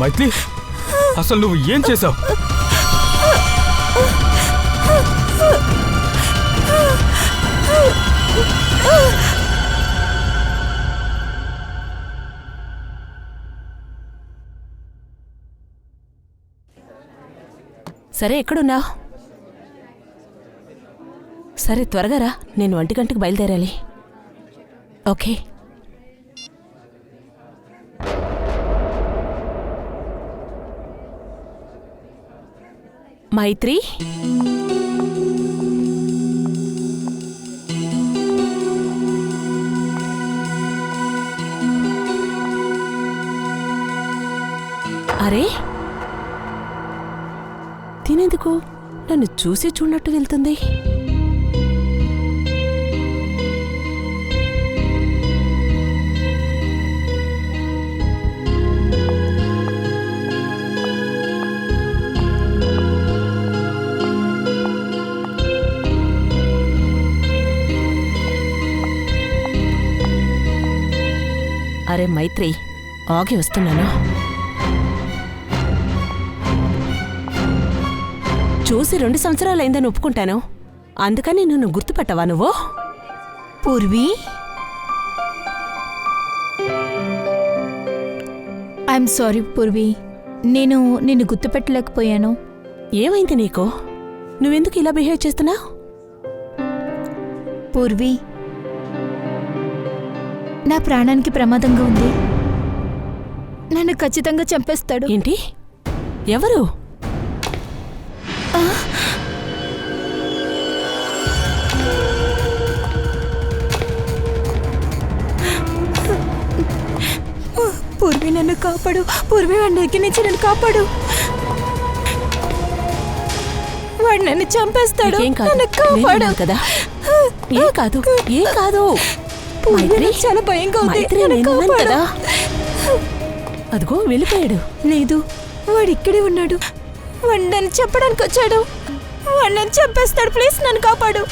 మైథిలి, అసలు నువ్వు ఏం చేసావు? సరే, ఎక్కడున్నావు? సరే, త్వరగా రా, నేను 1 గంటకు బయలుదేరాలి. ఓకే. మైత్రి, అరే తినేందుకు నన్ను చూసి చూడనట్టు వెళ్తుంది. అరే మైత్రి, ఆగి వస్తున్నాను. చూసి 2 సంవత్సరాలైందని ఒప్పుకుంటాను, అందుకని నన్ను గుర్తుపట్టవా నువ్వు? పూర్వీ, ఐఎమ్ సారీ పూర్వీ, నేను నిన్ను గుర్తుపెట్టలేకపోయాను. ఏమైంది నీకు? నువ్వెందుకు ఇలా బిహేవ్ చేస్తున్నావు? పూర్వీ, నా ప్రాణానికి ప్రమాదంగా ఉంది. నన్ను ఖచ్చితంగా చంపేస్తాడు. ఏంటి? ఎవరు? పూర్వీ, నన్ను కాపాడు. పూర్వీ, వాడి దగ్గర నుంచి నన్ను కాపాడు. వాడు నన్ను చంపేస్తాడు. నన్ను కాపాడు కదా. ఏ కాదు, ఏ కాదు. మైత్రి, చాలా భయంగా ఉంది. కదా, అదిగో వెళ్ళిపోయాడు. లేదు, వాడు ఇక్కడే ఉన్నాడు. వాడు నన్ను చెప్పడానికి వచ్చాడు. వాడు నన్ను చంపేస్తాడు. ప్లీజ్ నన్ను కాపాడు.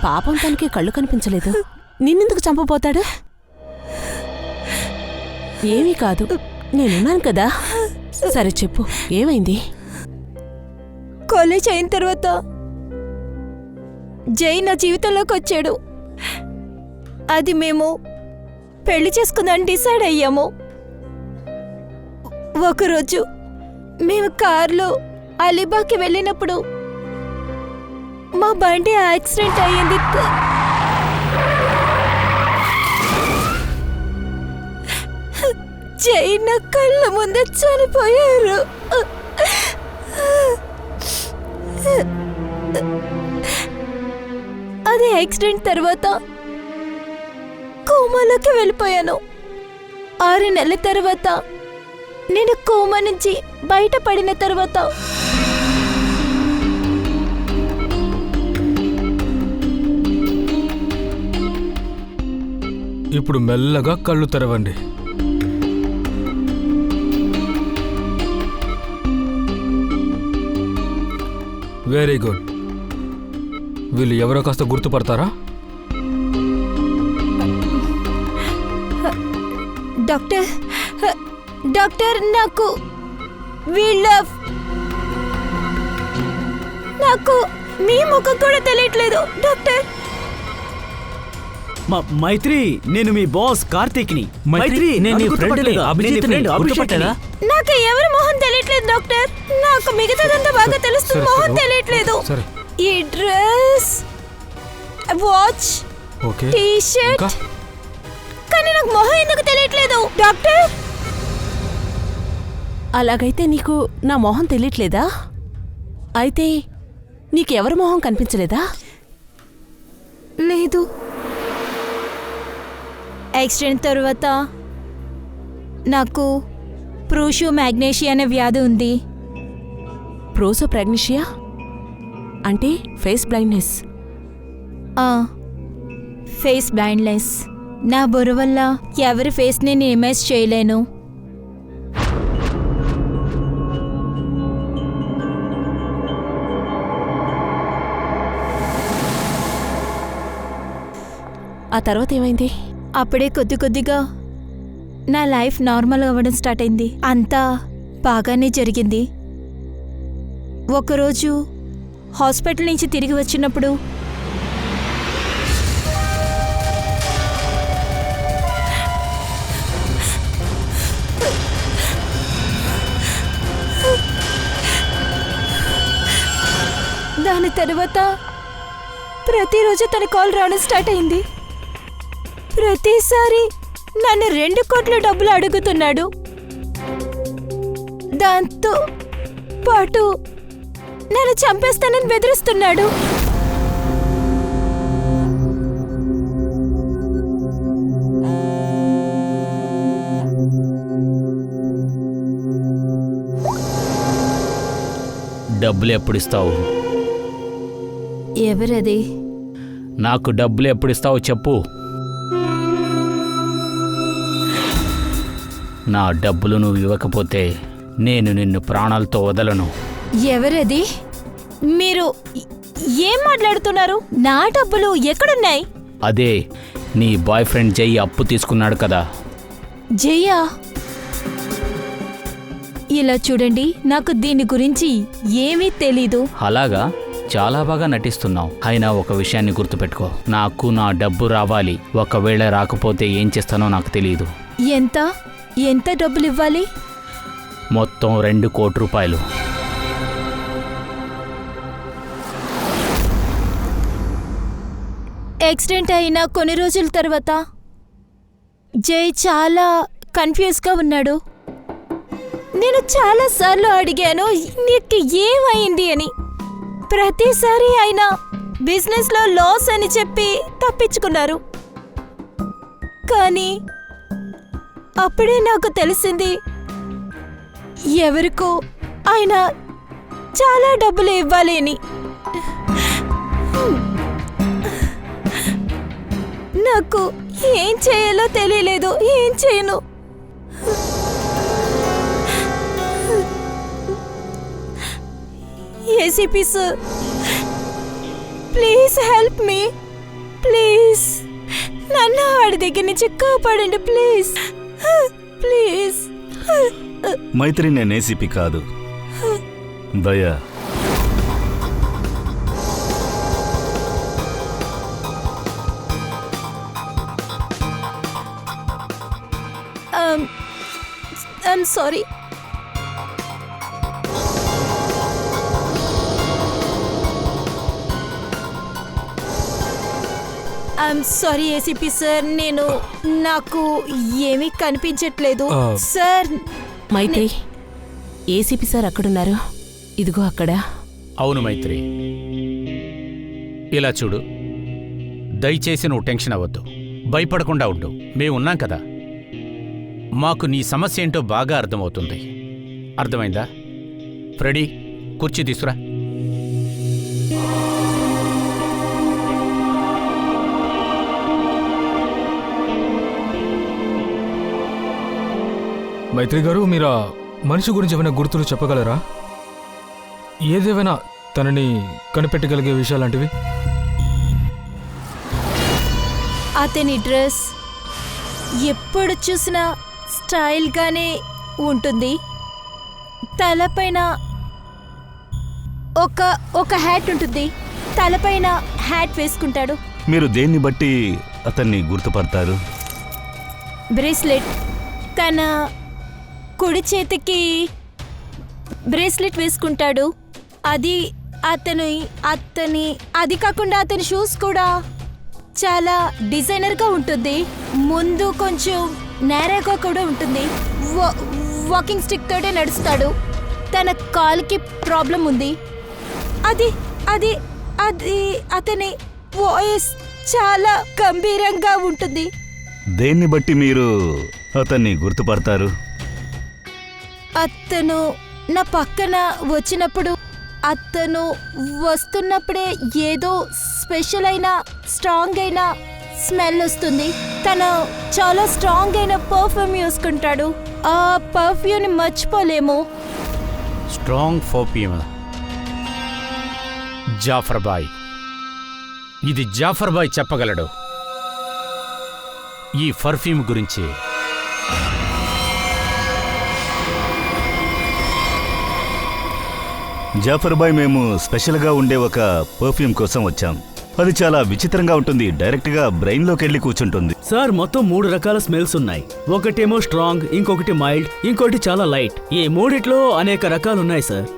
పాపం, తనకి కళ్ళు కనిపించలేదు. నిన్నెందుకు చంపబోతాడు? ఏమీ కాదు, నేనున్నాను కదా. సరే చెప్పు, ఏమైంది? కాలేజ్ అయిన తర్వాత జై నా జీవితంలోకి వచ్చాడు. అది మేము పెళ్లి చేసుకుందని డిసైడ్ అయ్యాము. ఒకరోజు మేము కారులో అలీబాగ్కి వెళ్ళినప్పుడు మా బండి యాక్సిడెంట్ అయ్యింది. జై నా కళ్ళ ముందే చనిపోయారు. అది యాక్సిడెంట్ తర్వాత కోమాలోకి వెళ్ళిపోయాను. 6 నెలల తర్వాత నేను కోమా నుంచి బయటపడిన తర్వాత ఇప్పుడు మెల్లగా కళ్ళు తెరవండి. Very good. వీళ్ళు ఎవరో కాస్త గుర్తుపడతారా? డాక్టర్ డాక్టర్ నాకు నాకు మీ ముఖం కూడా తెలియట్లేదు డాక్టర్. మైత్రి, నేను మీ బాస్ కార్తీక్ని. మైత్రి, నేను నీ ఫ్రెండ్ని, అభిజిత్ని. గుర్తుపట్టారా? నాకు ఎవరి మొహం తెలియట్లేదు డాక్టర్. నాకు మిగతాదంతా బాగా తెలుస్తుంది, సరే, మొహం సరే, తెలియట్లేదు. సరే. ఈ dress, watch, okay. T shirt, ఇంకా? కానీ నాకు మొహం ఎందుకు తెలియట్లేదు డాక్టర్? అలాగైతే నీకు నా మొహం తెలియట్లేదా? అయితే నీకెవరి మొహం కనిపించలేదా? లేదు. యాక్సిడెంట్ తర్వాత నాకు ప్రోషో మ్యాగ్నేషియా అనే వ్యాధి ఉంది. ప్రోసోప్రాగ్నీషియా అంటే ఫేస్ బ్లైండ్నెస్. Face blindness. నా బుర్ర వల్ల ఎవరి ఫేస్ని నేను ఇమేజ్ చేయలేను. ఆ తర్వాత ఏమైంది? అప్పుడే కొద్ది కొద్దిగా నా లైఫ్ నార్మల్ అవ్వడం స్టార్ట్ అయింది. అంతా బాగానే జరిగింది. ఒకరోజు హాస్పిటల్ నుంచి తిరిగి వచ్చినప్పుడు దాని తర్వాత ప్రతిరోజు తన కాల్ రావడం స్టార్ట్ అయింది. ప్రతిసారి నన్ను 2 కోట్ల డబ్బులు అడుగుతున్నాడు. దాంతో పాటు నన్ను చంపేస్తానని బెదిరిస్తున్నాడు. డబ్బులు ఎప్పుడు ఇస్తావు? ఎవరది? నాకు డబ్బులు ఎప్పుడు ఇస్తావు చెప్పు. నా డబ్బులు నువ్వు ఇవ్వకపోతే నేను నిన్ను ప్రాణాలతో వదలను. ఎవరది? మీరు ఏం మాట్లాడుతున్నారు? నా డబ్బులు ఎక్కడున్నాయి? అదే నీ బాయ్ ఫ్రెండ్ జై అప్పు తీసుకున్నాడు కదా. జయ్యా, ఇలా చూడండి, నాకు దీని గురించి ఏమీ తెలీదు. అలాగా? చాలా బాగా నటిస్తున్నావు. అయినా ఒక విషయాన్ని గుర్తుపెట్టుకో, నాకు నా డబ్బు రావాలి. ఒకవేళ రాకపోతే ఏం చేస్తానో నాకు తెలియదు. ఎంత ఎంత డబ్బులు ఇవ్వాలి? మొత్తం 2 కోట్ల రూపాయలు. యాక్సిడెంట్ అయిన కొన్ని రోజుల తర్వాత జై చాలా కన్ఫ్యూజ్గా ఉన్నాడు. నేను చాలాసార్లు అడిగాను నీకు ఏమైంది అని. ప్రతిసారి ఆయన బిజినెస్లో లాస్ అని చెప్పి తప్పించుకున్నారు. కానీ అప్పుడే నాకు తెలిసింది ఎవరికో ఆయన చాలా డబ్బులు ఇవ్వాలి అని. నాకు ఏం చేయాలో తెలియలేదు. ఏం చేయను? ACP sir, please help me. Please నన్ను వాడి దగ్గర నుంచి కాపాడండి ప్లీజ్. ప్లీజ్. మైత్రి, నేను ఏసీపీ కాదు, దయా. I'm sorry. I'm sorry ACP sir, నాకు ఏమీ కనిపించట్లేదు సార్. మైత్రి, ఏసీపీ సార్ అక్కడున్నారు. ఇదిగో అక్కడ. అవును మైత్రి, ఇలా చూడు, దయచేసి నువ్వు టెన్షన్ అవ్వద్దు, భయపడకుండా ఉండు. మేమున్నాం కదా. మాకు నీ సమస్య ఏంటో బాగా అర్థమవుతుంది. అర్థమైందా? ఫ్రెడీ, కుర్చీ తీసురా. మైత్రి గారు, మీరు ఆ మనిషి గురించి ఏమైనా గుర్తులు చెప్పగలరా? ఏదేమైనా తనని కనిపెట్టగలిగే విషయాలాంటివి. అతని డ్రెస్ ఎప్పుడు చూసినా స్టైల్గానే ఉంటుంది. తలపైన ఒక హ్యాట్ ఉంటుంది. తలపైన హ్యాట్ వేసుకుంటాడు. మీరు దేన్ని బట్టి అతన్ని గుర్తుపడతారు? బ్రేస్లెట్, తన కుడి చేతికి బ్రేస్లెట్ వేసుకుంటాడు. అది కాకుండా అతని షూస్ కూడా చాలా డిజైనర్గా ఉంటుంది. ముందు కొంచెం నేరాగా కూడా ఉంటుంది. వాకింగ్ స్టిక్ తోటే నడుస్తాడు. తన కాలుకి ప్రాబ్లం ఉంది. అది అది అది అతని వాయిస్ చాలా గంభీరంగా ఉంటుంది. దేన్ని బట్టి మీరు అతన్ని గుర్తుపడతారు? అతను నా పక్కన వచ్చినప్పుడు, అతను వస్తున్నప్పుడే ఏదో స్పెషల్ అయిన స్ట్రాంగ్ అయిన స్మెల్ వస్తుంది. తను చాలా స్ట్రాంగ్ అయిన పర్ఫ్యూమ్ వేసుకుంటాడు. ఆ పర్ఫ్యూమ్ని మర్చిపోలేము. Strong perfume. జాఫర్ బాయ్, ఇది జాఫర్ బాయ్ చెప్పగలడు ఈ పర్ఫ్యూమ్ గురించి. జాఫర్ బాయ్, మేము స్పెషల్గా ఉండే ఒక పర్ఫ్యూమ్ కోసం వచ్చాం. అది చాలా విచిత్రంగా ఉంటుంది. డైరెక్ట్గా బ్రెయిన్లోకి వెళ్ళి కూర్చుంటుంది. సార్, మొత్తం 3 రకాల స్మెల్స్ ఉన్నాయి. ఒకటేమో స్ట్రాంగ్, ఇంకొకటి మైల్డ్, ఇంకోటి చాలా లైట్. ఈ మూడిట్లో అనేక రకాలు ఉన్నాయి సార్.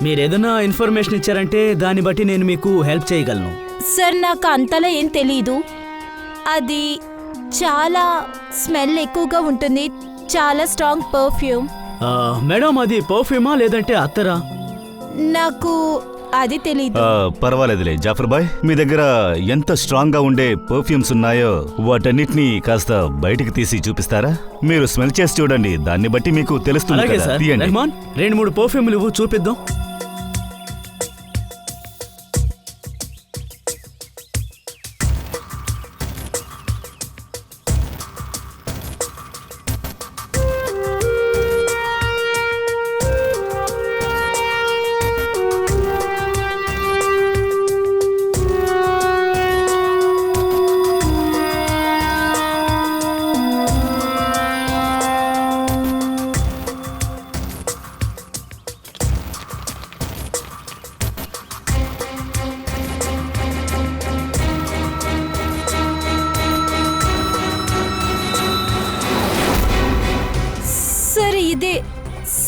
మీరేదైనా ఇన్ఫర్మేషన్ ఇచ్చారంటే దాన్ని బట్టి నేను మీకు హెల్ప్ చేయగలను. సార్, నాకు అంతలా ఏం తెలీదు. అది చాలా స్మెల్ ఎక్కువగా ఉంటుంది. చాలా స్ట్రాంగ్ పర్ఫ్యూమ్. మేడం, అది పర్ఫ్యూమా లేదంటే అత్తరా? నాకు అది తెలీదు. పర్వాలేదులే జాఫర్ బాయ్, మీ దగ్గర ఎంత స్ట్రాంగ్ గా ఉండే పర్ఫ్యూమ్స్ ఉన్నాయో వాటన్నిటిని కాస్త బయటికి తీసి చూపిస్తారా? మీరు స్మెల్ చేసి చూడండి, దాన్ని బట్టి మీకు తెలుస్తుంది అలాగే కదా. సార్. తీయండి. రెహమాన్, 2-3 పర్ఫ్యూమ్లు ఇవ్వు, చూపిద్దాం.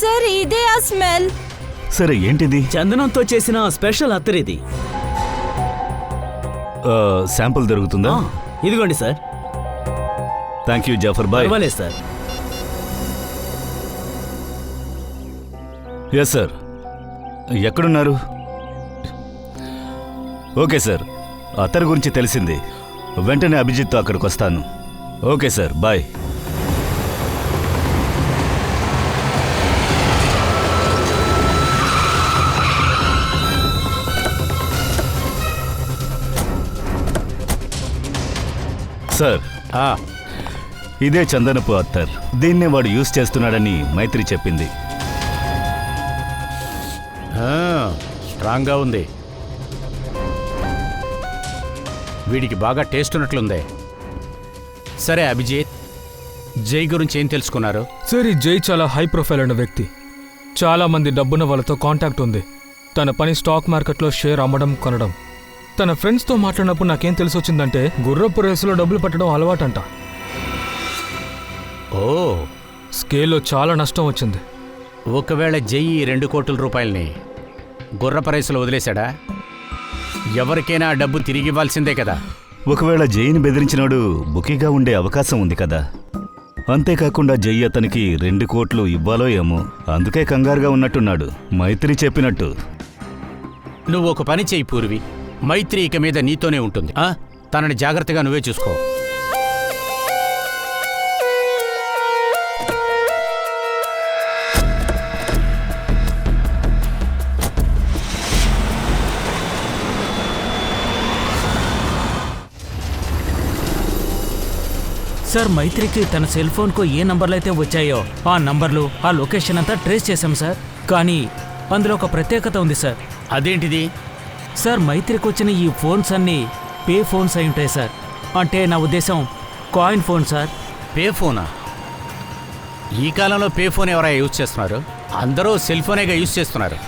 సార్, ఇదే ఆ స్మెల్. సరే, ఏంటిది? చందనంతో చేసిన స్పెషల్ అత్తర్ ఇది. శాంపుల్ దొరుకుతుందా? ఇదిగోండి sir. Thank you Jafar bhai. పర్వాలేదు సార్. Yes sir. ఎక్కడున్నారు? ఓకే సార్, అతని గురించి తెలిసింది. వెంటనే అభిజిత్తో అక్కడికి వస్తాను. Okay sir, bye. సార్, ఇదే చందనపు అత్తర్. దీన్నే వాడు యూజ్ చేస్తున్నాడని మైత్రి చెప్పింది. స్ట్రాంగ్గా ఉంది. వీడికి బాగా టేస్ట్ ఉన్నట్లుందే. సరే అభిజిత్, జై గురించి ఏం తెలుసుకున్నారు? సార్, ఈ జై చాలా హై ప్రొఫైల్ అయిన వ్యక్తి. చాలా మంది డబ్బున్న వాళ్ళతో కాంటాక్ట్ ఉంది. తన పని స్టాక్ మార్కెట్లో షేర్ అమ్మడం, కొనడం. తన ఫ్రెండ్స్తో మాట్లాడినప్పుడు నాకేం తెలిసొచ్చిందంటే గుర్రపు రేసులో డబ్బులు పెట్టడం అలవాటంట. ఓ, స్కేల్లో చాలా నష్టం వచ్చింది. ఒకవేళ జై 2 కోట్ల రూపాయలని గుర్రపు రేసులో వదిలేశాడా? ఎవరికైనా ఆ డబ్బు తిరిగి ఇవ్వాల్సిందే కదా. ఒకవేళ జైని బెదిరించినాడు బుకీగా ఉండే అవకాశం ఉంది కదా. అంతేకాకుండా జై అతనికి 2 కోట్లు ఇవ్వాలో ఏమో, అందుకే కంగారుగా ఉన్నట్టున్నాడు. మైత్రి చెప్పినట్టు. నువ్వు ఒక పని చేయి పూర్వి, మైత్రి ఇక మీద నీతోనే ఉంటుంది. తనని జాగ్రత్తగా నువ్వే చూసుకో. సార్ మైత్రికి తన సెల్ ఫోన్కు ఏ నంబర్లు అయితే వచ్చాయో ఆ నంబర్లు ఆ లొకేషన్ అంతా ట్రేస్ చేశాం సార్. కానీ అందులో ఒక ప్రత్యేకత ఉంది సార్. అదేంటిది? సార్ మైత్రికి వచ్చిన ఈ ఫోన్స్ అన్నీ పే ఫోన్స్ అయి ఉంటాయి సార్. అంటే నా ఉద్దేశం కాయిన్ ఫోన్ సార్. పే ఫోనా? ఈ కాలంలో పే ఫోన్ ఎవరైనా యూజ్ చేస్తున్నారు? అందరూ సెల్ ఫోనేగా యూజ్ చేస్తున్నారు.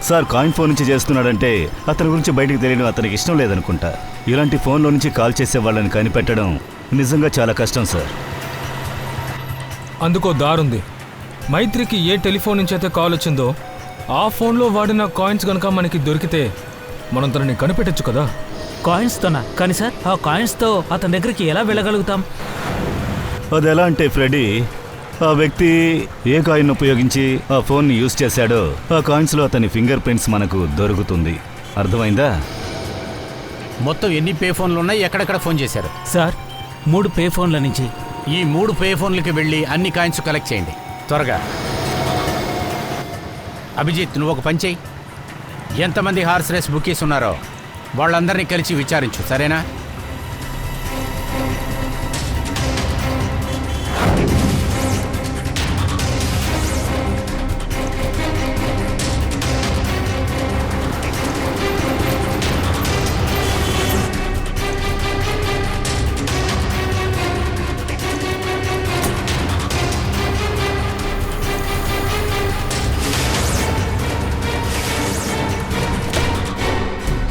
సార్ కాయిన్ ఫోన్ నుంచి చేస్తున్నాడంటే అతని గురించి బయటికి తెలియడం అతనికి ఇష్టం లేదనుకుంటా. ఇలాంటి ఫోన్లో నుంచి కాల్ చేసే వాళ్ళని కనిపెట్టడం నిజంగా చాలా కష్టం సార్. అందుకో దారుంది. మైత్రికి ఏ టెలిఫోన్ నుంచి అయితే కాల్ వచ్చిందో ఆ ఫోన్లో వాడిన కాయిన్స్ కనుక మనకి దొరికితే మనం తనని కనిపెట్టచ్చు కదా. కాయిన్స్తోనా? కానీ సార్ ఆ కాయిన్స్తో అతని దగ్గరికి ఎలా వెళ్ళగలుగుతాం? అది ఎలా అంటే ఫ్రెడీ, ఆ వ్యక్తి ఏ కాయిన్ ఉపయోగించి ఆ ఫోన్ని యూజ్ చేశాడో ఆ కాయిన్స్లో అతని ఫింగర్ ప్రింట్స్ మనకు దొరుకుతుంది. అర్థమైందా? మొత్తం ఎన్ని పే ఫోన్లు ఉన్నాయి? ఎక్కడెక్కడ ఫోన్ చేశారు? సార్ 3 పే ఫోన్ల నుంచి. ఈ 3 పే ఫోన్లకి వెళ్ళి అన్ని కాయిన్స్ కలెక్ట్ చేయండి త్వరగా. అభిజిత్, నువ్వు ఒక పని చెయ్యి. ఎంతమంది హార్స్ రేస్ బుకీస్ ఉన్నారో వాళ్ళందరినీ కలిసి విచారించు, సరేనా?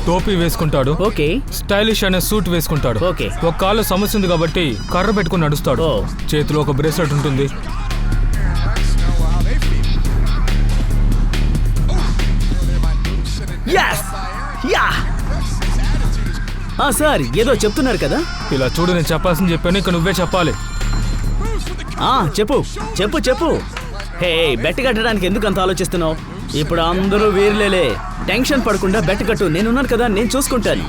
టోపీ వేసుకుంటాడు, ఓకే. స్టైలిష్ అనే సూట్ వేసుకుంటాడు. ఓకే. ఒక కాలు సమస్య ఉంది కాబట్టి కర్ర పెట్టుకుని నడుస్తాడు. ఓ. చేతిలో ఒక బ్రేస్లెట్ ఉంటుంది. సార్ ఏదో చెప్తున్నారు కదా. ఇలా చూడు, నేను చెప్పాల్సింది చెప్పాను, ఇక నువ్వే చెప్పాలి. చెప్పు చెప్పు చెప్పు. హే, బెట్ కట్టడానికి ఎందుకు అంత ఆలోచిస్తున్నావు? ఇప్పుడు అందరూ వీర్లేలే. టెన్షన్ పడకుండా బెట్ కట్టు, నేనున్నాను కదా, నేను చూసుకుంటాను.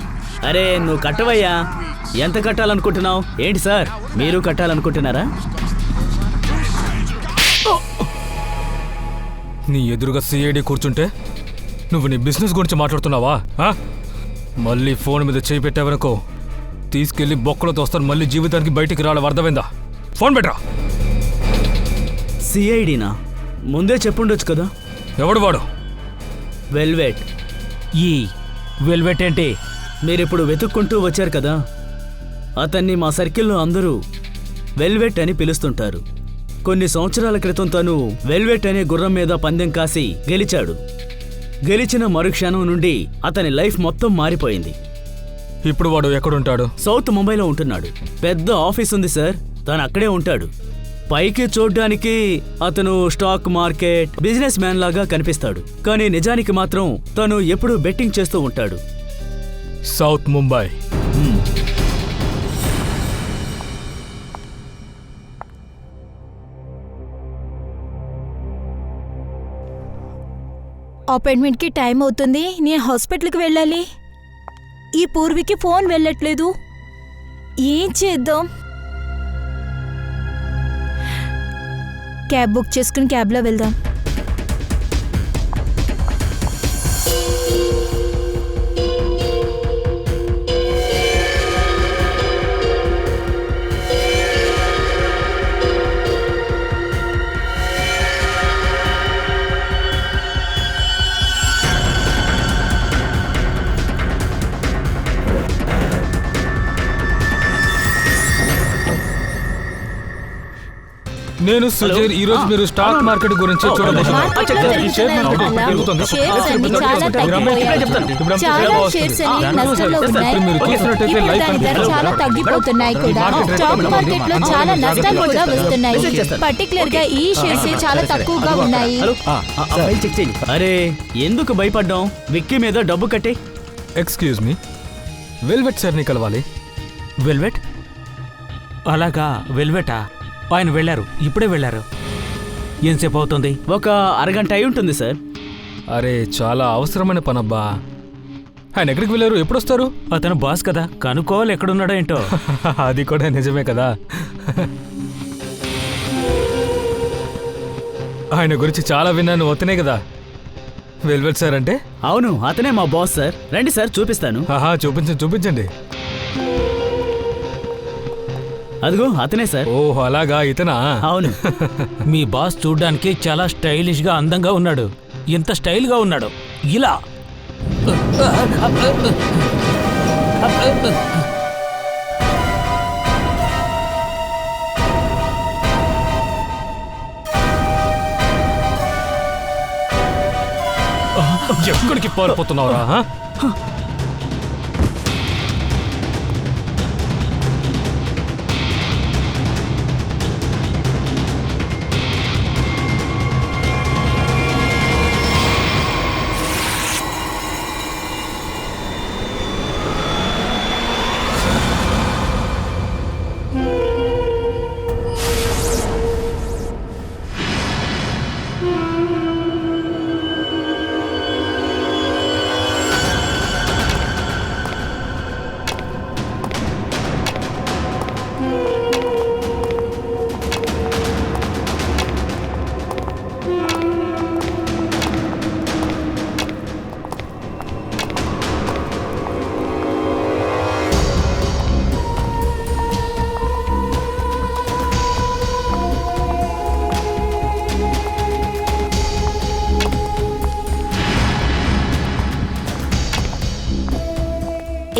అరే నువ్వు కట్టవయ్యా. ఎంత కట్టాలనుకుంటున్నావు? ఏంటి సార్, మీరు కట్టాలనుకుంటున్నారా? నీ ఎదురుగా సిఐడి కూర్చుంటే నువ్వు నీ బిజినెస్ గురించి మాట్లాడుతున్నావా? మళ్ళీ ఫోన్ మీద చేయి పెట్టావనుకో, తీసుకెళ్లి బొక్కలో తోస్తాను. మళ్ళీ జీవితానికి బయటికి రావాలి, అర్థమైందా? ఫోన్ పెట్టరా. సిఐడినా? ముందే చెప్పుండొచ్చు కదా. ఎవడు వాడు? వెల్వెట్. ఈ వెల్వెట్ ఏంటి? మీరిప్పుడు వెతుక్కుంటూ వచ్చారు కదా, అతన్ని మా సర్కిల్లో అందరూ వెల్వెట్ అని పిలుస్తుంటారు. కొన్ని సంవత్సరాల క్రితం తను వెల్వెట్ అనే గుర్రం మీద పందెం కాసి గెలిచాడు. గెలిచిన మరుక్షణం నుండి అతని లైఫ్ మొత్తం మారిపోయింది. ఇప్పుడు వాడు ఎక్కడుంటాడు? సౌత్ ముంబైలో ఉంటున్నాడు. పెద్ద ఆఫీస్ ఉంది సార్, తను అక్కడే ఉంటాడు. పైకి చూడ్డానికి అతను స్టాక్ మార్కెట్ బిజినెస్ మ్యాన్ లాగా కనిపిస్తాడు, కానీ నిజానికి మాత్రం తను ఎప్పుడూ బెట్టింగ్ చేస్తూ ఉంటాడు. సౌత్ ముంబై. అపాయింట్మెంట్కి టైం అవుతుంది, నేను హాస్పిటల్కి వెళ్ళాలి. ఈ పూర్వికి ఫోన్ వెళ్ళట్లేదు, ఏం చేద్దాం? క్యాబ్ బుక్ చేసుకుని క్యాబ్లో వెళ్దాం. నేను సుజీర్. ఈ రోజు మీరు స్టాక్ మార్కెట్ గురించి చూడబోతున్నారు. మార్కెట్లో జరుగుతున్న అలా షేర్స్ అన్ని చాలా తగ్గిపోయాయి. చాలా షేర్స్ అన్ని నష్టంలో ఉన్నాయి. ఇప్పుడు దాని ధర చాలా తగ్గిపోతున్నాయి కూడా. స్టాక్ మార్కెట్లో చాలా నష్టాలు కూడా వస్తున్నాయి. పర్టికులర్ గా ఈ షేర్స్ చాలా తక్కువగా ఉన్నాయి. అరే ఎందుకు భయపడ్డాం? విక్కీ మీద డబ్బు కట్టే. ఎక్స్క్యూజ్ మీ, వెల్వెట్ సార్ని కలవాలి. వెల్వెట్? అలాగా, వెల్వెటా? ఆయన వెళ్ళారు, ఇప్పుడే వెళ్ళారు. ఎంతసేపు అవుతుంది? ఒక అరగంట అయి ఉంటుంది సార్. అరే చాలా అవసరమైన పనబ్బా. ఆయన ఎక్కడికి వెళ్ళారు? ఎప్పుడు వస్తారు? అతను బాస్ కదా, కనుక్కోవాలి ఎక్కడున్నాడో ఏంటో. అది కూడా నిజమే కదా. ఆయన గురించి చాలా విన్నాను, వస్తనే కదా వెల్వెట్ సార్ అంటే. అవును, అతనే మా బాస్ సార్. రండి సార్ చూపిస్తాను. చూపించండి చూపించండి. అదిగో అతనే సార్. ఓహ్ అలాగా, ఇతనా? అవును. మీ బాస్ చూడ్డానికి చాలా స్టైలిష్ గా అందంగా ఉన్నాడు. ఎంత స్టైల్ గా ఉన్నాడు, ఇలా. ఎక్కడికి పారిపోతున్నావురా?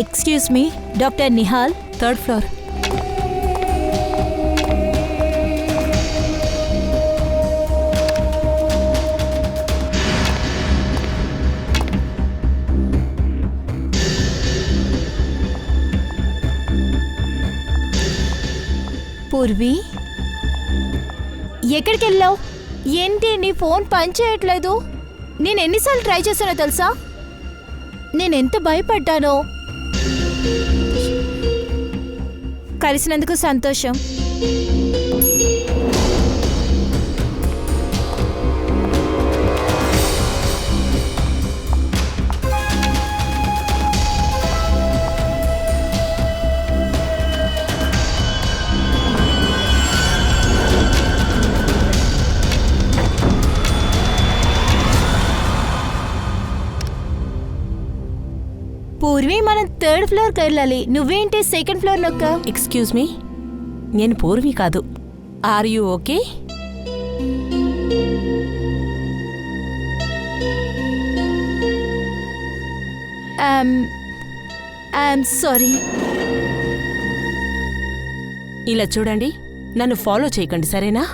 Excuse me, doctor Nihal, 3rd floor. Purvi, ఎక్కడికి వెళ్ళావు? ఏంటి నీ ఫోన్ పనిచేయట్లేదు? నేను ఎన్నిసార్లు ట్రై చేశానో తెలుసా? నేనెంత భయపడ్డానో. కలిసినందుకు సంతోషం. పూర్వి, మనం 3rd ఫ్లోర్కి వెళ్ళాలి. నువ్వేంటి 2nd ఫ్లోర్లోకా? ఎక్స్క్యూజ్ మీ, నేను పూర్వి కాదు. Are you okay? I'm sorry. ఇలా చూడండి, నన్ను ఫాలో చేయకండి, సరేనా?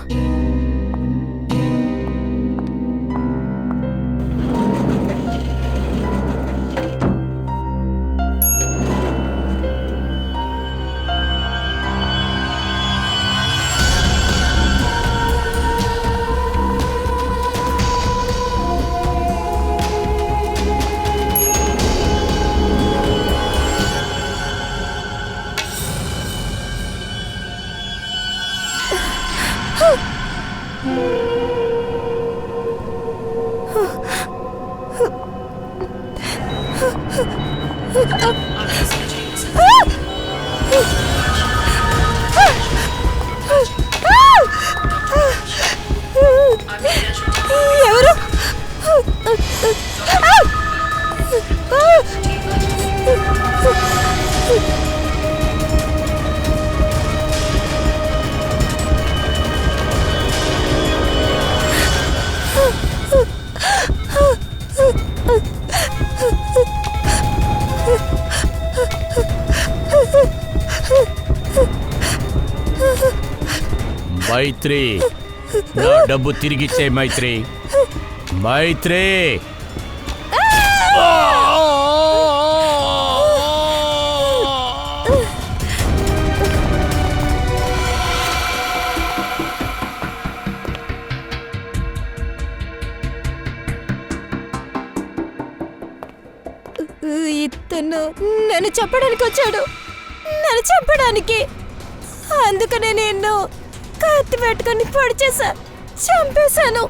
ఎవరు? మైత్రి, నా డబ్బు తిరిగిచ్చే మైత్రి. మైత్రి, ఇతను నన్ను చెప్పడానికి వచ్చాడు, నన్ను చంపడానికి. అందుకనే నేను కత్తి పెట్టుకొని పొడిచేసా, చంపేశాను.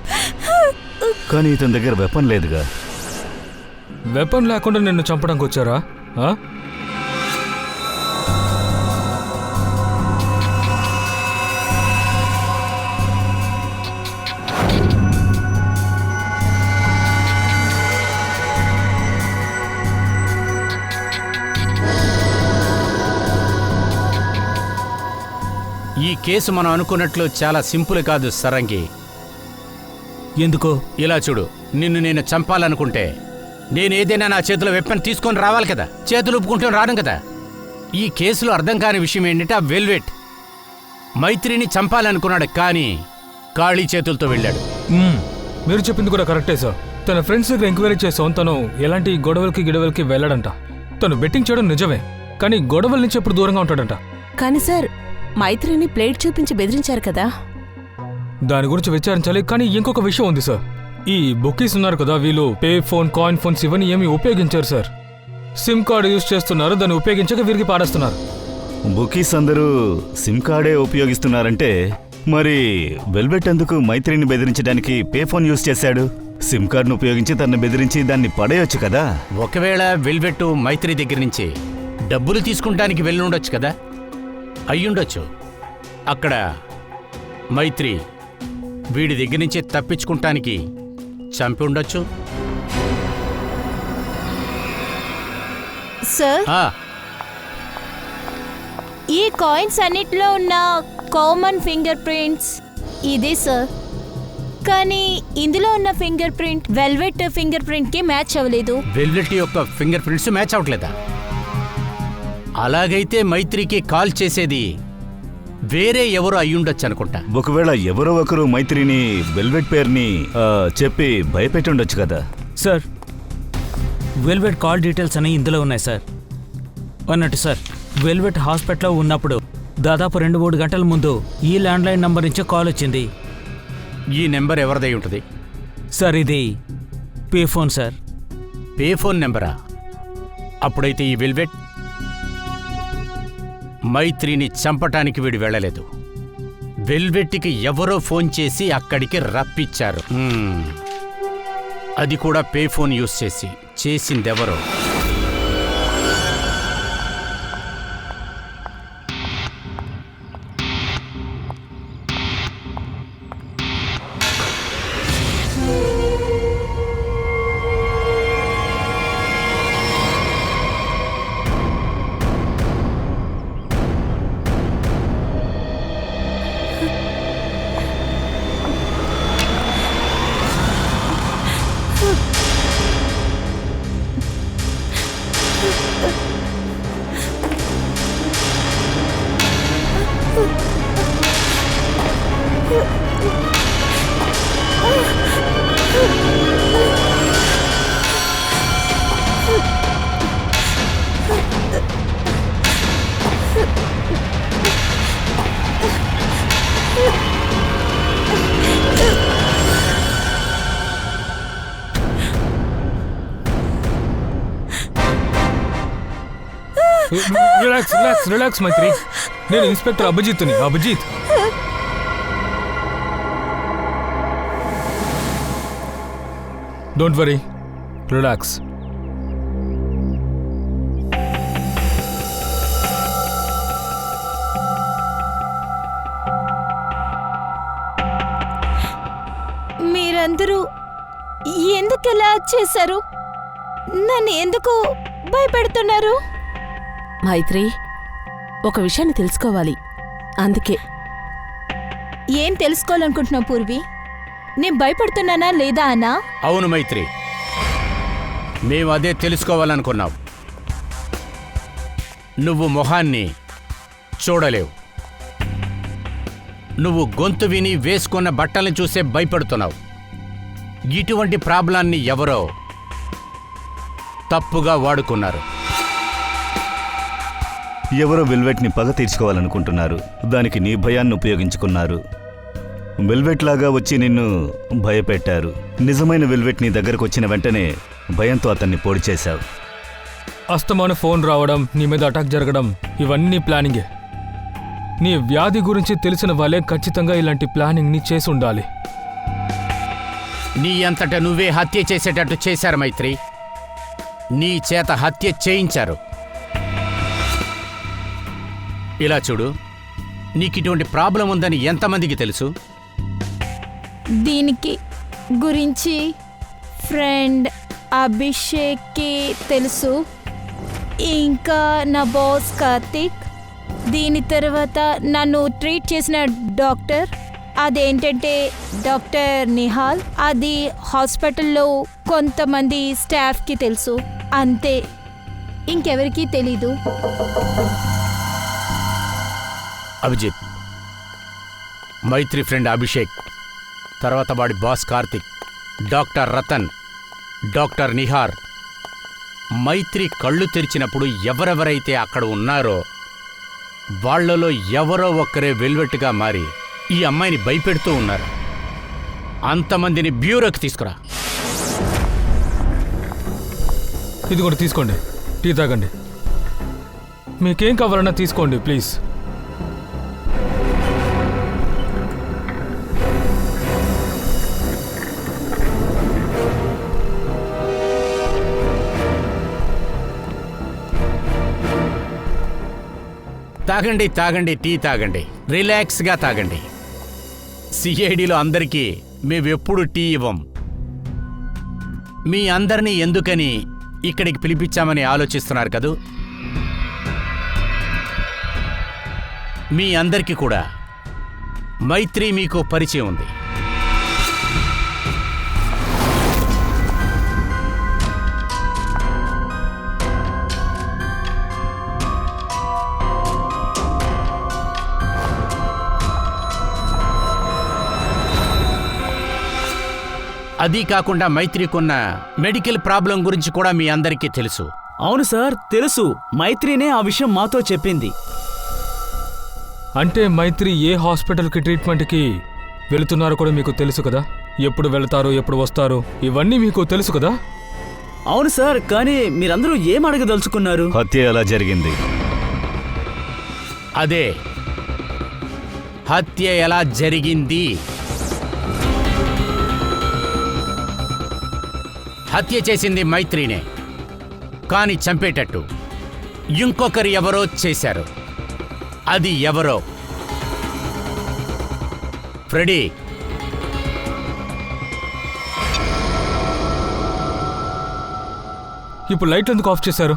కానీ ఇతని దగ్గర వెపన్ లేదుగా. వెపన్ లేకుండా నిన్ను చంపడానికి వచ్చారా? ఈ కేసు మనం అనుకున్నట్లు చాలా సింపుల్ కాదు సరంగి. ఎందుకో? ఇలా చూడు, నిన్ను నేను చంపాలనుకుంటే నేనేదైనా నా చేతిలో వెప్పని తీసుకొని రావాలి కదా, చేతులు ఒప్పుకుంటూ రాను కదా. ఈ కేసులో అర్థం కాని విషయం ఏంటంటే ఆ వెల్వెట్ మైత్రిని చంపాలనుకున్నాడు, కానీ ఖాళీ చేతులతో వెళ్ళాడు. మీరు చెప్పింది కూడా కరెక్టే సార్. తన ఫ్రెండ్స్ దగ్గర ఎంక్వైరీ చేసాం, తను ఎలాంటి గొడవలకి వెళ్ళాడంట. తను బెట్టింగ్ చేయడం నిజమే, కానీ గొడవల నుంచి ఎప్పుడు దూరంగా ఉంటాడంట. కానీ సార్, మైత్రిని ప్లేట్ చూపించి బెదిరించారు కదా. దాని గురించి విచారించాలి, కానీ ఇంకొక విషయం ఉంది సార్. ఈ బుకీస్ ఉన్నారు కదా, వీళ్ళు పే ఫోన్, కాయిన్ ఫోన్స్ ఇవన్నీ ఏమీ ఉపయోగించారు సార్. సిమ్ కార్డు యూజ్ చేస్తున్నారు, దాన్ని ఉపయోగించక వీరికి పాడేస్తున్నారు. బుకీస్ అందరూ సిమ్ కార్డే ఉపయోగిస్తున్నారంటే మరి వెల్వెట్ ఎందుకు మైత్రిని బెదిరించడానికి పే ఫోన్ యూజ్ చేశాడు? సిమ్ కార్డును ఉపయోగించి తనను బెదిరించి దాన్ని పడేయొచ్చు కదా. ఒకవేళ వెల్వెట్ మైత్రి దగ్గర నుంచి డబ్బులు తీసుకుంటానికి వెళ్ళి ఉండొచ్చు కదా, అయ్యుండొచ్చు. అక్కడ మైత్రి వీడి దగ్గర నుంచి తప్పించుకుంటానికి చంపి ఉండొచ్చు. సార్, ఈ కాయిన్స్ అన్నిట్లో ఉన్న కామన్ ఫింగర్ ప్రింట్స్ ఇదే సార్. కానీ ఇందులో ఉన్న finger print velvet finger print కి మ్యాచ్ అవ్వలేదు. వెల్వెట్ యొక్క ఫింగర్ ప్రింట్స్ మ్యాచ్ అవ్వట్లేదా? అలాగైతే మైత్రికి కాల్ చేసేది వేరే ఎవరో అయ్యుండొచ్చు అనుకుంటా. ఒకవేళ ఎవరో ఒకరు మైత్రిని వెల్వెట్ పేరుని చెప్పి భయపెట్టి ఉండొచ్చు కదా. సార్, వెల్వెట్ కాల్ డీటెయిల్స్ అని ఇందులో ఉన్నాయి సార్. అన్నట్టు సార్, వెల్వెట్ హాస్పిటల్లో ఉన్నప్పుడు దాదాపు 2-3 గంటల ముందు ఈ ల్యాండ్లైన్ నంబర్ నుంచి కాల్ వచ్చింది. ఈ నెంబర్ ఎవరిదై ఉంటుంది సార్? ఇది పే ఫోన్ సార్. పే ఫోన్ నెంబరా? అప్పుడైతే ఈ వెల్వెట్ మైత్రిని చంపటానికి వీడు వెళ్ళలేదు. వెల్వెట్కి ఎవరో ఫోన్ చేసి అక్కడికి రప్పించారు. అది కూడా పే ఫోన్ యూజ్ చేసిందెవరో. రిలాక్స్ మైత్రి. నేను ఇన్స్పెక్టర్ అభిజిత్ని. Abhijit, don't worry, relax. మీరందరూ ఎందుకు ఇలా చేశారు? నన్ను ఎందుకు భయపెడుతున్నారు? మైత్రి, ఒక విషయాన్ని తెలుసుకోవాలి, అందుకే. ఏం తెలుసుకోవాలనుకుంటున్నావు పూర్వి? నేను భయపడుతున్నానా లేదా అన్నా? అవును మైత్రి, మేము అదే తెలుసుకోవాలనుకున్నాం. నువ్వు మొహాన్ని చూడలేవు, నువ్వు గొంతు విని వేసుకున్న బట్టల్ని చూసే భయపడుతున్నావు. ఇటువంటి ప్రాబ్లాన్ని ఎవరో తప్పుగా వాడుకున్నారు. ఎవరో వెల్వెట్ని పగ తీర్చుకోవాలనుకుంటున్నారు. దానికి నీ భయాన్ని ఉపయోగించుకున్నారు. వెల్వెట్ లాగా వచ్చి నిన్ను భయపెట్టారు. నిజమైన వెల్వెట్ నీ దగ్గరకు వచ్చిన వెంటనే భయంతో అతన్ని పొడి చేశావు. అస్తమాన ఫోన్ రావడం, నీ మీద అటాక్ జరగడం, ఇవన్నీ ప్లానింగే. నీ వ్యాధి గురించి తెలిసిన వాళ్ళే ఖచ్చితంగా ఇలాంటి ప్లానింగ్ని చేసి ఉండాలి. నీ అంతట నువ్వే హత్య చేసేటట్టు చేశారు మైత్రి. నీ చేత హత్య చేయించారు. ఇలా చూడు, నీకిటువంటి ప్రాబ్లం ఉందని ఎంతమందికి తెలుసు? దీనికి గురించి ఫ్రెండ్ అభిషేక్కి తెలుసు, ఇంకా నా బాస్ కార్తిక్, దీని తర్వాత నన్ను ట్రీట్ చేసిన డాక్టర్ అదేంటంటే డాక్టర్ నిహాల్. అది హాస్పిటల్లో కొంతమంది స్టాఫ్కి తెలుసు, అంతే, ఇంకెవరికీ తెలీదు. అభిజిత్, మైత్రి ఫ్రెండ్ అభిషేక్, తర్వాత వాడి boss Karthik, doctor Ratan, doctor Nihar. Maitri కళ్ళు తెరిచినప్పుడు ఎవరెవరైతే అక్కడ ఉన్నారో వాళ్లలో ఎవరో ఒక్కరే వెల్వెట్గా మారి ఈ అమ్మాయిని భయపెడుతూ ఉన్నారు. అంతమందిని బ్యూరోకి తీసుకురా. ఇది కూడా తీసుకోండి, టీ తాగండి. మీకేం కావాలన్నా తీసుకోండి ప్లీజ్. తాగండి తాగండి, టీ తాగండి, రిలాక్స్గా తాగండి. సిఐడిలో అందరికీ మేమెప్పుడు టీ ఇవ్వం. మీ అందరినీ ఎందుకని ఇక్కడికి పిలిపించామని ఆలోచిస్తున్నారు కదూ? మీ అందరికీ కూడా మైత్రి మీకు పరిచయం ఉంది. అదీ కాకుండా మైత్రికున్న మెడికల్ ప్రాబ్లం గురించి కూడా మీ అందరికీ తెలుసు. అవును సార్, తెలుసు. మైత్రినే ఆ విషయం మాతో చెప్పింది. అంటే మైత్రి ఏ హాస్పిటల్కి ట్రీట్మెంట్కి వెళుతున్నారో కూడా మీకు తెలుసు కదా? ఎప్పుడు వెళతారు, ఎప్పుడు వస్తారు, ఇవన్నీ మీకు తెలుసు కదా? అవును సార్, కానీ మీరందరూ ఏం అడగదలుచుకున్నారు? హత్య ఎలా జరిగింది? అదే, హత్య ఎలా జరిగింది? హత్య చేసింది మైత్రినే, కాని చంపేటట్టు ఇంకొకరు ఎవరో చేశారు. అది ఎవరో? ఫ్రెడీ. ఇప్పుడు లైట్ ఎందుకు ఆఫ్ చేశారు?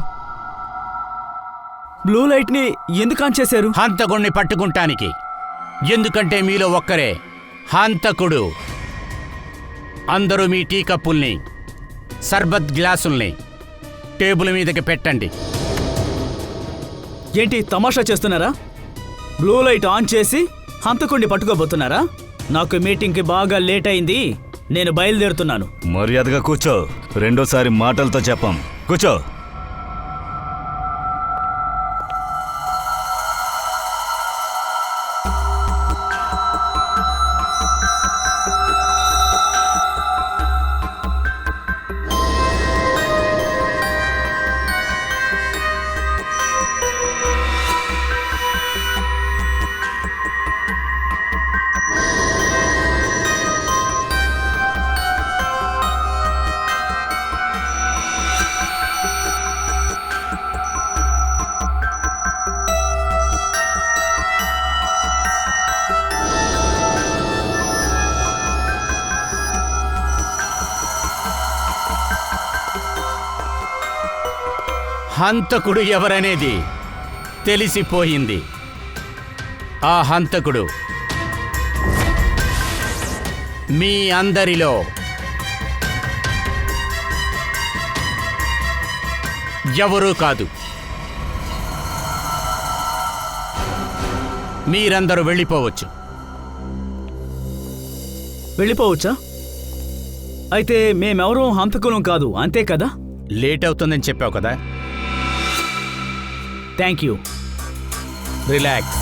బ్లూ లైట్ ని ఎందుకు ఆన్ చేశారు? హంతకుడిని పట్టుకుంటానికి. ఎందుకంటే మీలో ఒక్కరే హంతకుడు. అందరూ మీ టీ కప్పుల్ని, సర్బత్ గ్లాసుల్ని టేబుల్ మీదకి పెట్టండి. ఏంటి తమాషా చేస్తున్నారా? బ్లూ లైట్ ఆన్ చేసి హంతకుడిని పట్టుకోబోతున్నారా? నాకు మీటింగ్కి బాగా లేట్ అయింది, నేను బయలుదేరుతున్నాను. మర్యాదగా కూర్చో. రెండోసారి మాటలతో చెప్పం. కూర్చో. హంతకుడు ఎవరనేది తెలిసిపోయింది. ఆ హంతకుడు మీ అందరిలో ఎవరూ కాదు. మీరందరూ వెళ్ళిపోవచ్చు. వెళ్ళిపోవచ్చా? అయితే మేమెవరూ హంతకులం కాదు, అంతే కదా? లేట్ అవుతుందని చెప్పావు కదా. Thank you. రిలాక్స్.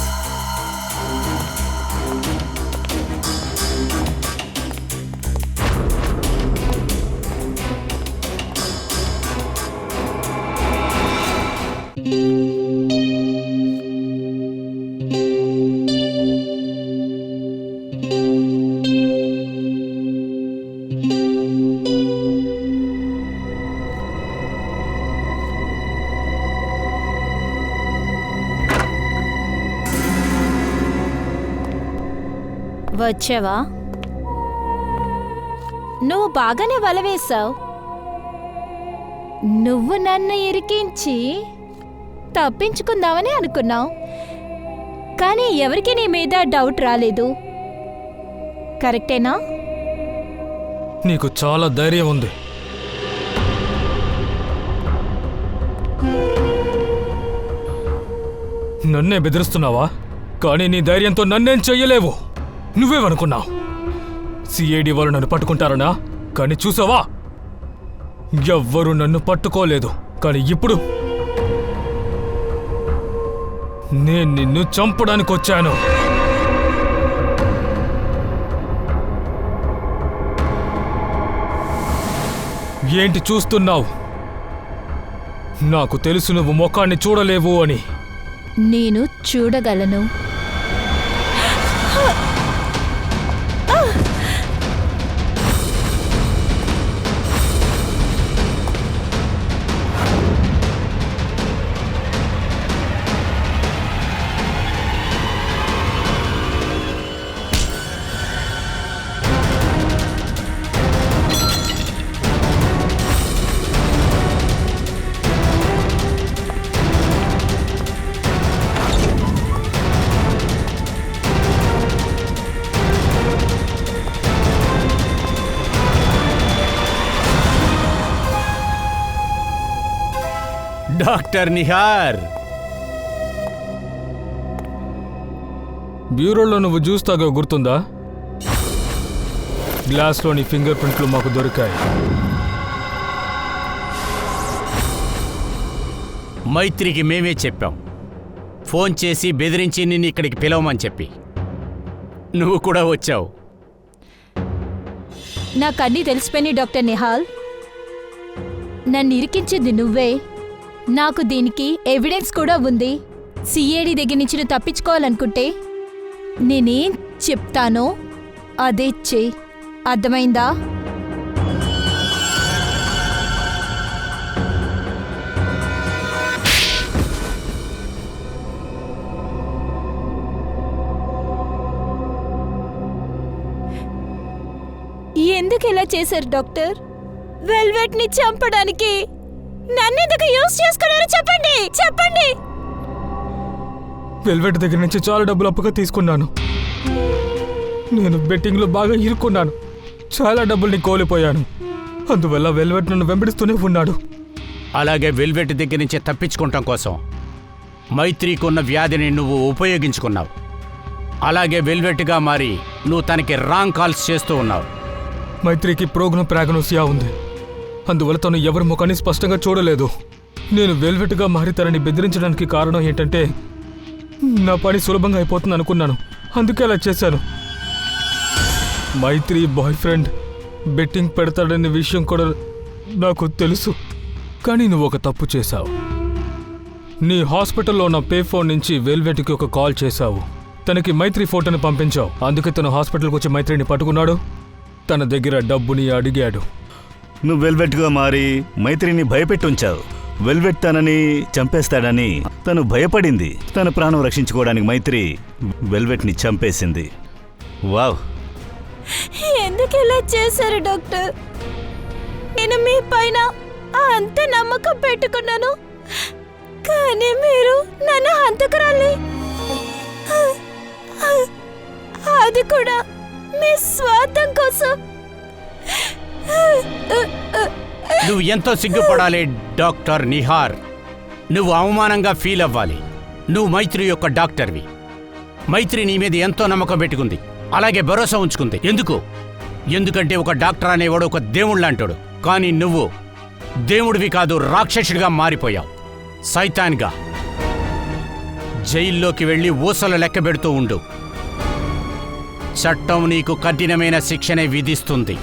వచ్చావా? నువ్వు బాగానే వలవేశావు. నువ్వు నన్ను ఇరికించి తప్పించుకుందామని అనుకున్నావు, కానీ ఎవరికి నీ మీద డౌట్ రాలేదు. కరెక్టేనా? నీకు చాలా ధైర్యం ఉంది. నన్నే బెదిరిస్తున్నావా? కానీ నీ ధైర్యంతో నన్నేం చెయ్యలేవు. నువ్వేమనుకున్నావు సిఐడి వాళ్ళు నన్ను పట్టుకుంటారనా? కానీ చూసావా, ఎవ్వరూ నన్ను పట్టుకోలేదు. కానీ ఇప్పుడు నేను నిన్ను చంపడానికి వచ్చాను. ఏంటి చూస్తున్నావు? నాకు తెలుసు నువ్వు ముఖాన్ని చూడలేవు అని. నేను చూడగలను. డాక్టర్ నిహార్, బ్యూరోలో నువ్వు జ్యూస్ తాగా గుర్తుందా? గ్లాస్లోని ఫింగర్ ప్రింట్లు మాకు దొరికాయి. మైత్రికి మేమే చెప్పాం, ఫోన్ చేసి బెదిరించి నిన్ను ఇక్కడికి పిలవమని చెప్పి. నువ్వు కూడా వచ్చావు. నాకన్నీ తెలిసిపోయినాయి డాక్టర్ నిహాల్. నన్ను ఇరికించింది నువ్వే. నాకు దీనికి ఎవిడెన్స్ కూడా ఉంది. సిఐడి దగ్గర నుంచి నువ్వు తప్పించుకోవాలనుకుంటే నేనేం చెప్తానో అదే చెయ్యి. అర్థమైందా? ఎందుకు ఇలా చేశారు డాక్టర్? వెల్వెట్ ని చంపడానికి నన్నెందుకు యూజ్ చేసుకున్నారో చెప్పండి, చెప్పండి. వెల్వెట్ దగ్గర నుంచి చాలా డబ్బులు అప్పుగా తీసుకున్నాను. నేను బెట్టింగ్లో బాగా ఇరుక్కున్నాను. చాలా డబ్బుల్ని కోల్పోయాను. అందువల్ల వెల్వెట్ నన్ను వెంబడిస్తూనే ఉన్నాడు. అలాగే వెల్వెట్ దగ్గర నుంచి తప్పించుకోవటం కోసం మైత్రికున్న వ్యాధిని నువ్వు ఉపయోగించుకున్నావు. అలాగే వెల్వెట్గా మారి నువ్వు తనకి రాంగ్ కాల్స్ చేస్తూ ఉన్నావు. మైత్రికి ప్రోగ్రామ్ ప్రాగ్నోసియా ఉంది. అందువల్ల తను ఎవరి ముఖాన్ని స్పష్టంగా చూడలేదు. నేను వెల్వెట్గా మారి తనని బెదిరించడానికి కారణం ఏంటంటే నా పని సులభంగా అయిపోతుంది అనుకున్నాను. అందుకే అలా చేశాను. మైత్రి బాయ్ ఫ్రెండ్ బెట్టింగ్ పెడతాడనే విషయం కూడా నాకు తెలుసు. కానీ నువ్వు ఒక తప్పు చేశావు. నీ హాస్పిటల్లో ఉన్న పే ఫోన్ నుంచి వెల్వెట్కి ఒక కాల్ చేశావు. తనకి మైత్రి ఫోటోని పంపించావు. అందుకే తను హాస్పిటల్కి వచ్చి మైత్రిని పట్టుకున్నాడు. తన దగ్గర డబ్బుని అడిగాడు. నువ్వు వెల్వెట్గా మారి మైత్రిని భయపెట్టుంచావు. వెల్వెట్ తనని చంపేస్తాడని తను భయపడింది. తన ప్రాణం రక్షించుకోవడానికి మైత్రి వెల్వెట్ని చంపేసింది. వావ్! ఎందుకు ఇలా చేశారు డాక్టర్? నేను మీ పైన అంత నమ్మకం పెట్టుకున్నాను, కానీ మీరు నన్ను హంతకురాలి, అది కూడా మీ స్వార్థం కోసం. నువ్వు ఎంతో సిగ్గుపడాలి డాక్టర్ నిహార్. నువ్వు అవమానంగా ఫీల్ అవ్వాలి. నువ్వు మైత్రి యొక్క డాక్టర్వి. మైత్రి నీ మీద ఎంతో నమ్మకం పెట్టుకుంది, అలాగే భరోసా ఉంచుకుంది. ఎందుకంటే ఒక డాక్టర్ అనేవాడు ఒక దేవుడు లాంటాడు. కానీ నువ్వు దేవుడివి కాదు, రాక్షసుడిగా మారిపోయావు. సైతాన్గా జైల్లోకి వెళ్ళి ఊసలు లెక్క పెడుతూ ఉండు. చట్టం నీకు కఠినమైన శిక్షనే విధిస్తుంది.